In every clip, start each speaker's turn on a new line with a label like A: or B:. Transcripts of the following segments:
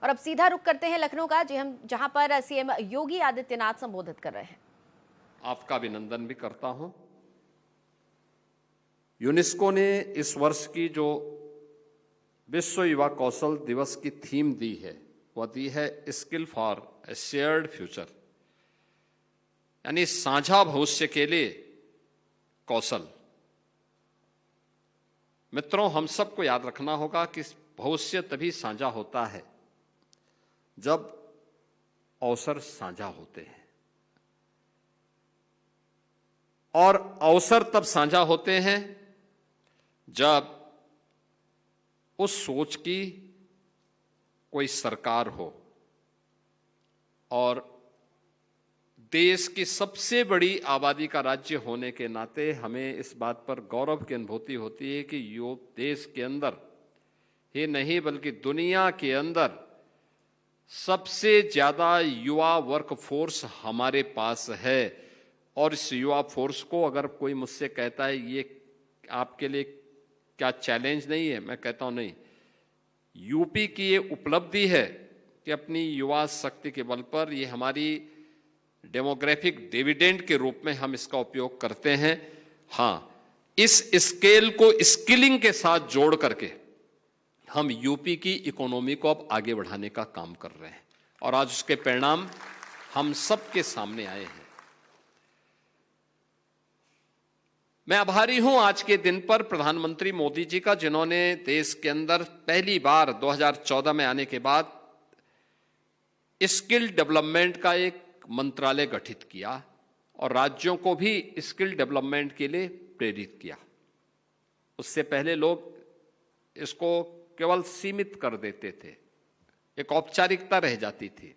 A: और अब सीधा रुख करते हैं लखनऊ का, जहां पर सीएम योगी आदित्यनाथ संबोधित कर रहे हैं।
B: आपका अभिनंदन भी करता हूं। यूनेस्को ने इस वर्ष की जो विश्व युवा कौशल दिवस की थीम दी है, वह दी है skill for a shared future, यानी साझा भविष्य के लिए कौशल। मित्रों, हम सबको याद रखना होगा कि भविष्य तभी साझा होता है जब अवसर साझा होते हैं, और अवसर तब साझा होते हैं जब उस सोच की कोई सरकार हो और देश की सबसे बड़ी आबादी का राज्य होने के नाते हमें इस बात पर गौरव की अनुभूति होती है कि देश के अंदर ही नहीं बल्कि दुनिया के अंदर सबसे ज्यादा युवा वर्कफोर्स हमारे पास है। और इस युवा फोर्स को अगर कोई मुझसे कहता है ये आपके लिए क्या चैलेंज नहीं है, मैं कहता हूं नहीं, यूपी की ये उपलब्धि है कि अपनी युवा शक्ति के बल पर ये हमारी डेमोग्राफिक डिविडेंड के रूप में हम इसका उपयोग करते हैं। हां, इस स्केल को स्किलिंग के साथ जोड़ करके हम यूपी की इकोनॉमी को अब आगे बढ़ाने का काम कर रहे हैं, और आज उसके परिणाम हम सबके सामने आए हैं। मैं आभारी हूं आज के दिन पर प्रधानमंत्री मोदी जी का, जिन्होंने देश के अंदर पहली बार 2014 में आने के बाद स्किल डेवलपमेंट का एक मंत्रालय गठित किया और राज्यों को भी स्किल डेवलपमेंट के लिए प्रेरित किया। उससे पहले लोग इसको केवल सीमित कर देते थे, एक औपचारिकता रह जाती थी।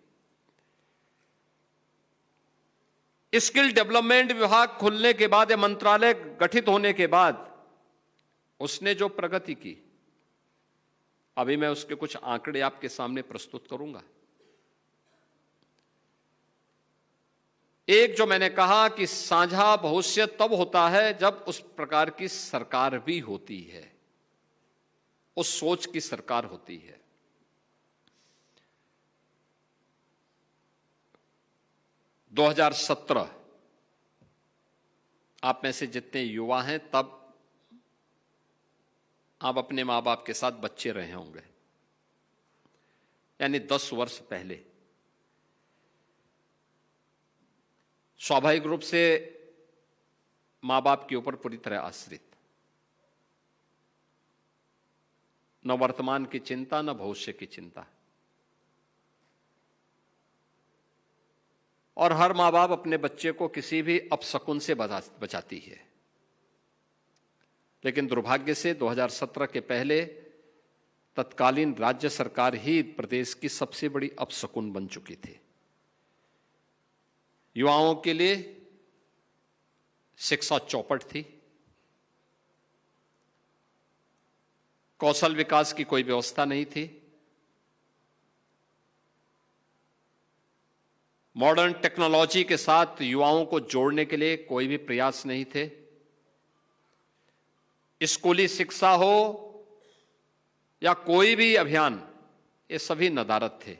B: स्किल डेवलपमेंट विभाग खुलने के बाद या मंत्रालय गठित होने के बाद उसने जो प्रगति की, अभी मैं उसके कुछ आंकड़े आपके सामने प्रस्तुत करूंगा। एक, जो मैंने कहा कि साझा भविष्य तब होता है जब उस प्रकार की सरकार भी होती है, उस सोच की सरकार होती है। 2017 आप में से जितने युवा हैं, तब आप अपने मां बाप के साथ बच्चे रहे होंगे, यानी 10 वर्ष पहले। स्वाभाविक रूप से मां बाप के ऊपर पूरी तरह आश्रित, न वर्तमान की चिंता न भविष्य की चिंता। और हर मां बाप अपने बच्चे को किसी भी अपशकुन से बचाती है, लेकिन दुर्भाग्य से 2017 के पहले तत्कालीन राज्य सरकार ही प्रदेश की सबसे बड़ी अपशकुन बन चुकी थी। युवाओं के लिए शिक्षा चौपट थी, कौशल विकास की कोई व्यवस्था नहीं थी, मॉडर्न टेक्नोलॉजी के साथ युवाओं को जोड़ने के लिए कोई भी प्रयास नहीं थे। स्कूली शिक्षा हो या कोई भी अभियान, ये सभी नदारद थे।